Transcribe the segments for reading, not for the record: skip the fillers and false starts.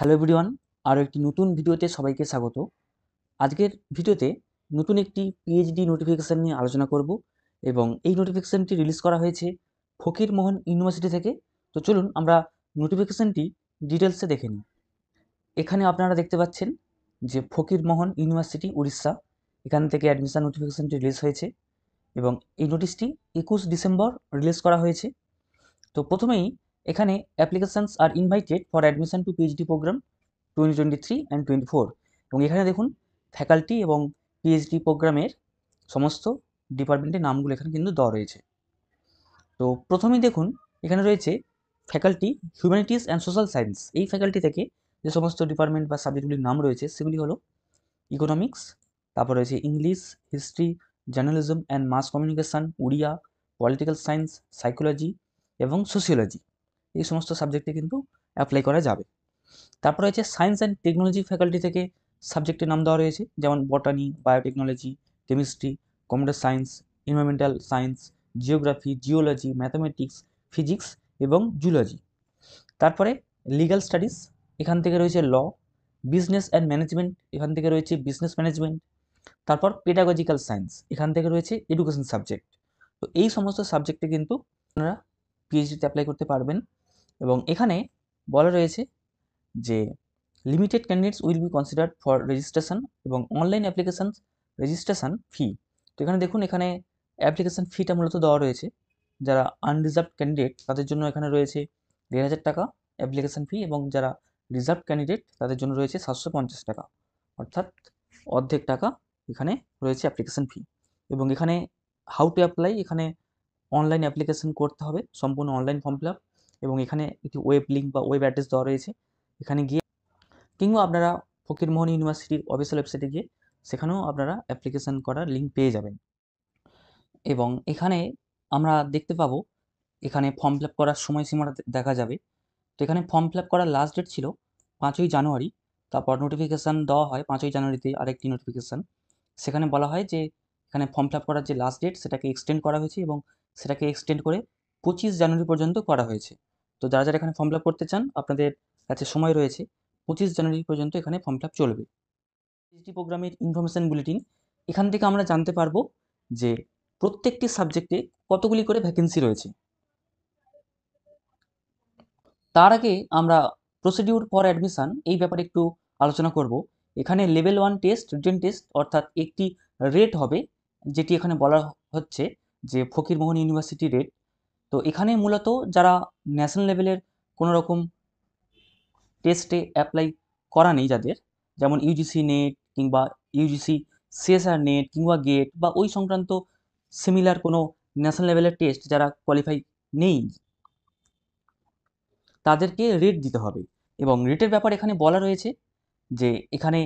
Hello everyone, আরও একটি নতুন ভিডিওতে সবাইকে স্বাগত। আজকের ভিডিওতে নতুন একটি পিএইচডি নোটিফিকেশান নিয়ে আলোচনা করব এবং এই নোটিফিকেশানটি রিলিজ করা হয়েছে ফকিরমোহন ইউনিভার্সিটি থেকে। তো চলুন আমরা নোটিফিকেশানটি ডিটেলসে দেখে নিই। এখানে আপনারা দেখতে পাচ্ছেন যে ফকিরমোহন ইউনিভার্সিটি উড়িষ্যা, এখান থেকে অ্যাডমিশন নোটিফিকেশানটি রিলিজ হয়েছে এবং এই নোটিশটি 21 ডিসেম্বর রিলিজ করা হয়েছে। তো প্রথমেই এখানে applications are invited for admission to PhD programme 2023 and 24 এবং এখানে দেখুন ফ্যাকাল্টি এবং পিএইচডি প্রোগ্রামের সমস্ত ডিপার্টমেন্টের নামগুলো এখানে কিন্তু দেওয়া রয়েছে। তো প্রথমেই দেখুন এখানে রয়েছে faculty humanities and social science. এই ফ্যাকাল্টি থেকে যে সমস্ত ডিপার্টমেন্ট বা সাবজেক্টগুলির নাম রয়েছে সেগুলি হলো ইকোনমিক্স, তারপর রয়েছে English, history, journalism and mass communication, Oriya, political science, psychology এবং সোশিওলজি। এই সমস্ত সাবজেক্টে কিন্তু অ্যাপ্লাই করা যাবে। তারপর রয়েছে সায়েন্স অ্যান্ড টেকনোলজি ফ্যাকাল্টি থেকে সাবজেক্টের নাম দেওয়া রয়েছে, যেমন বটানি, biotechnology, chemistry, computer science, environmental science, geography, geology, mathematics, physics এবং জুলজি। তারপরে লিগ্যাল স্টাডিজ, এখান থেকে রয়েছে ল, বিজনেস অ্যান্ড ম্যানেজমেন্ট, এখান থেকে রয়েছে বিজনেস ম্যানেজমেন্ট। তারপর পেডাগজিক্যাল সায়েন্স, এখান থেকে রয়েছে এডুকেশন সাবজেক্ট। তো এই সমস্ত সাবজেক্টে কিন্তু আপনারা পিএইচডিতে অ্যাপ্লাই করতে পারবেন এবং এখানে বলা রয়েছে যে limited candidates will be considered for registration এবং অনলাইন অ্যাপ্লিকেশান রেজিস্ট্রেশন ফি। তো এখানে দেখুন এখানে অ্যাপ্লিকেশান ফিটা মূলত দেওয়া রয়েছে। যারা আনরিজার্ভড ক্যান্ডিডেট তাদের জন্য এখানে রয়েছে 1,500 টাকা অ্যাপ্লিকেশান ফি এবং যারা রিজার্ভ ক্যান্ডিডেট তাদের জন্য রয়েছে 750 টাকা, অর্থাৎ অর্ধেক টাকা এখানে রয়েছে অ্যাপ্লিকেশান ফি। এবং এখানে হাউ টু অ্যাপ্লাই, এখানে অনলাইন অ্যাপ্লিকেশান করতে হবে, সম্পূর্ণ অনলাইন ফর্ম ফিল আপ এবং এখানে একটি ওয়েব লিঙ্ক বা ওয়েব অ্যাড্রেস দেওয়া রয়েছে, এখানে গিয়ে কিংবা আপনারা ফকিরমোহন ইউনিভার্সিটির অফিসিয়াল ওয়েবসাইটে গিয়ে সেখানেও আপনারা অ্যাপ্লিকেশান করার লিঙ্ক পেয়ে যাবেন। এবং এখানে আমরা দেখতে পাবো এখানে ফর্ম ফিল আপ করার সময়সীমাটা দেখা যাবে। তো এখানে ফর্ম ফিল আপ করার লাস্ট ডেট ছিল 5ই জানুয়ারি। তারপর নোটিফিকেশান দেওয়া হয় 5ই জানুয়ারিতে আরেকটি নোটিফিকেশান। সেখানে বলা হয় যে এখানে ফর্ম ফিল আপ করার যে লাস্ট ডেট সেটাকে এক্সটেন্ড করা হয়েছে এবং সেটাকে এক্সটেন্ড করে 25 জানুয়ারি পর্যন্ত করা হয়েছে। তো যারা যারা এখানে ফর্ম ফিল আপ করতে চান আপনাদের কাছে সময় রয়েছে, 25 জানুয়ারি পর্যন্ত এখানে ফর্ম ফিল আপ চলবে। পিএইচডি প্রোগ্রামের ইনফরমেশান বুলেটিন, এখান থেকে আমরা জানতে পারবো যে প্রত্যেকটি সাবজেক্টে কতগুলি করে ভ্যাকেন্সি রয়েছে। তার আগে আমরা প্রসিডিউর ফর অ্যাডমিশন এই ব্যাপারে একটু আলোচনা করব। এখানে লেভেল 1 টেস্ট, রিটেন টেস্ট, অর্থাৎ একটি রেট হবে, যেটি এখানে বলা হচ্ছে যে ফকিরমোহন ইউনিভার্সিটি রেট। তো এখানে মূলত যারা ন্যাশনাল লেভেলের কোনো রকম টেস্টে অ্যাপ্লাই করা নেই যাদের, যেমন ইউজিসি নেট কিংবা ইউজিসি সিএসআর নেট কিংবা গেট বা ওই সংক্রান্ত সিমিলার কোনো ন্যাশনাল লেভেলের টেস্ট যারা কোয়ালিফাই নেই, তাদেরকে রেট দিতে হবে। এবং রেটের ব্যাপারে এখানে বলা রয়েছে যে এখানে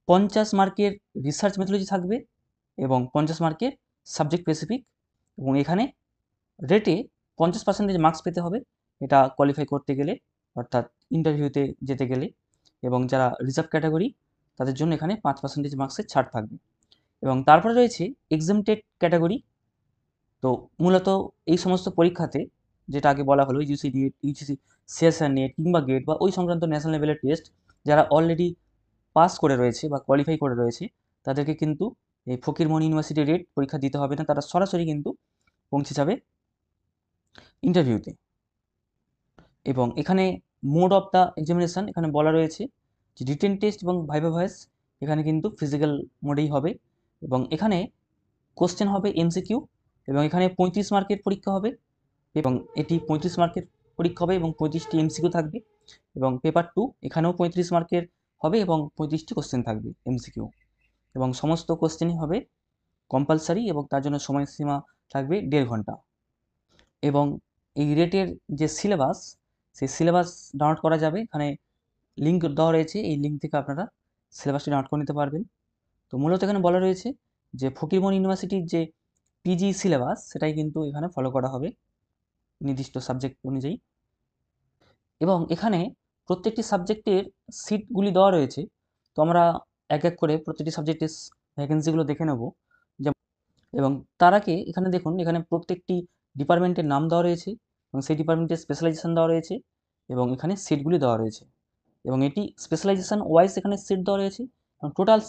50 মার্কের রিসার্চ মেথোলজি থাকবে এবং 50 মার্কের সাবজেক্ট স্পেসিফিক। এবং এখানে রেটে 50% মার্কস পেতে হবে এটা কোয়ালিফাই করতে গেলে, অর্থাৎ ইন্টারভিউতে যেতে গেলে। এবং যারা রিজার্ভ ক্যাটাগরি তাদের জন্য এখানে 5% মার্কসের ছাড় থাকবে। এবং তারপরে রয়েছে এক্সামটেড ক্যাটাগরি। তো মূলত এই সমস্ত পরীক্ষাতে, যেটা আগে বলা হলো UGC net, UGC CSR net কিংবা গেট বা ওই সংক্রান্ত ন্যাশনাল লেভেলের টেস্ট, যারা অলরেডি পাস করে রয়েছে বা কোয়ালিফাই করে রয়েছে তাদেরকে কিন্তু এই ফকিরমোহন ইউনিভার্সিটি রেট পরীক্ষা দিতে হবে না, তারা সরাসরি কিন্তু পৌঁছে যাবে ইন্টারভিউতে। এবং এখানে মোড অফ দ্য এক্সামিনেশান এখানে বলা রয়েছে যে রিটেন টেস্ট এবং ভাইভা ভয়েস এখানে কিন্তু ফিজিক্যাল মোডেই হবে। এবং এখানে কোশ্চেন হবে এমসিকিউ এবং এখানে 35 মার্কের পরীক্ষা হবে এবং এটি 35 মার্কের পরীক্ষা হবে এবং 25টি এমসিকিউ থাকবে। এবং পেপার 2 এখানেও 35 মার্কের হবে এবং 35টি কোশ্চেন থাকবে এমসিকিউ। এবং সমস্ত কোশ্চেনই হবে কম্পালসারি এবং তার জন্য সময়সীমা থাকবে 1.5 ঘন্টা। এবং এই রেটের যে সিলেবাস, সেই সিলেবাস ডাউনলোড করা যাবে, এখানে লিঙ্ক দেওয়া রয়েছে, এই লিঙ্ক থেকে আপনারা সিলেবাসটি ডাউনলোড করে নিতে পারবেন। তো মূলত এখানে বলা রয়েছে যে ফকিরমোহন ইউনিভার্সিটির যে পিজি সিলেবাস সেটাই কিন্তু এখানে ফলো করা হবে নির্দিষ্ট সাবজেক্ট অনুযায়ী। এবং এখানে প্রত্যেকটি সাবজেক্টের সিটগুলি দেওয়া রয়েছে। তো আমরা এক এক করে প্রত্যেকটি সাবজেক্টের ভ্যাকেন্সিগুলো দেখে নেব। এবং তার আগে এখানে দেখুন এখানে প্রত্যেকটি ডিপার্টমেন্টের নাম দেওয়া রয়েছে এবং সেই ডিপার্টমেন্টের স্পেশালাইজেশন দেওয়া রয়েছে এবং এখানে সিটগুলি দেওয়া রয়েছে। এবং এটি স্পেশালাইজেশন ওয়াইজ এখানে সিট দেওয়া রয়েছে এবং টোটাল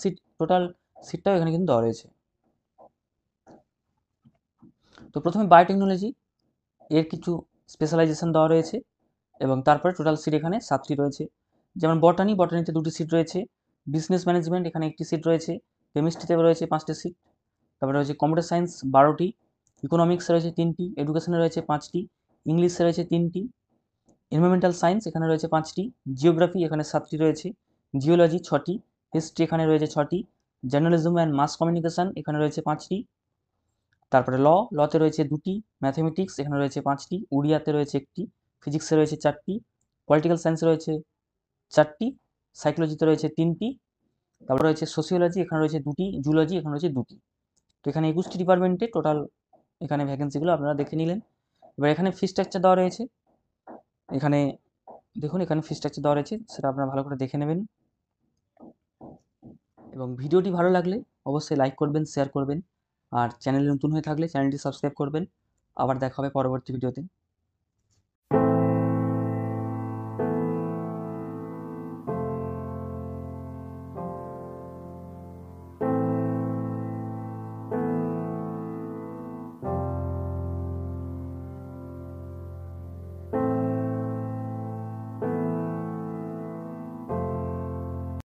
সিটটাও এখানে কিন্তু দেওয়া রয়েছে। তো প্রথমে বায়োটেকনোলজি এর কিছু স্পেশালাইজেশন দেওয়া রয়েছে এবং তারপরে টোটাল সিট এখানে 7টি রয়েছে। যেমন বটানিতে 2টি সিট রয়েছে, বিজনেস ম্যানেজমেন্ট এখানে 1টি সিট রয়েছে, কেমিস্ট্রিতে রয়েছে 5টি সিট, তারপরে রয়েছে কম্পিউটার সায়েন্স 12টি, ইকোনমিক্সে রয়েছে 3টি, এডুকেশনে রয়েছে 5টি, ইংলিশে রয়েছে 3টি, এনভায়রনমেন্টাল সায়েন্স এখানে রয়েছে 5টি, জিওগ্রাফি এখানে 7টি রয়েছে, জিওলজি 6টি, হিস্ট্রি এখানে রয়েছে 6টি, জার্নালিজম অ্যান্ড মাস কমিউনিকেশন এখানে রয়েছে 5টি, তারপরে লতে রয়েছে 2টি, ম্যাথমেটিক্স এখানে রয়েছে 5টি, উড়িয়াতে রয়েছে 1টি, ফিজিক্সে রয়েছে 4টি, পলিটিক্যাল সায়েন্সে রয়েছে 4টি, সাইকোলজিতে রয়েছে 3টি, তারপরে রয়েছে সোশিওলজি এখানে রয়েছে 2টি, জুলজি এখানে রয়েছে 2টি। তো এখানে 21টি ডিপার্টমেন্টে টোটাল এখানে ভ্যাকেন্সিগুলো আপনারা দেখে নিলেন। এবার এখানে ফি স্ট্রাকচার দেওয়া রয়েছে, এখানে দেখুন এখানে ফি স্ট্রাকচার দেওয়া রয়েছে, সেটা আপনারা ভালো করে দেখে নেবেন। এবং ভিডিওটি ভালো লাগলে অবশ্যই লাইক করবেন, শেয়ার করবেন, আর চ্যানেলে নতুন হয়ে থাকলে চ্যানেলটি সাবস্ক্রাইব করবেন। আবার দেখা হবে পরবর্তী ভিডিওতে।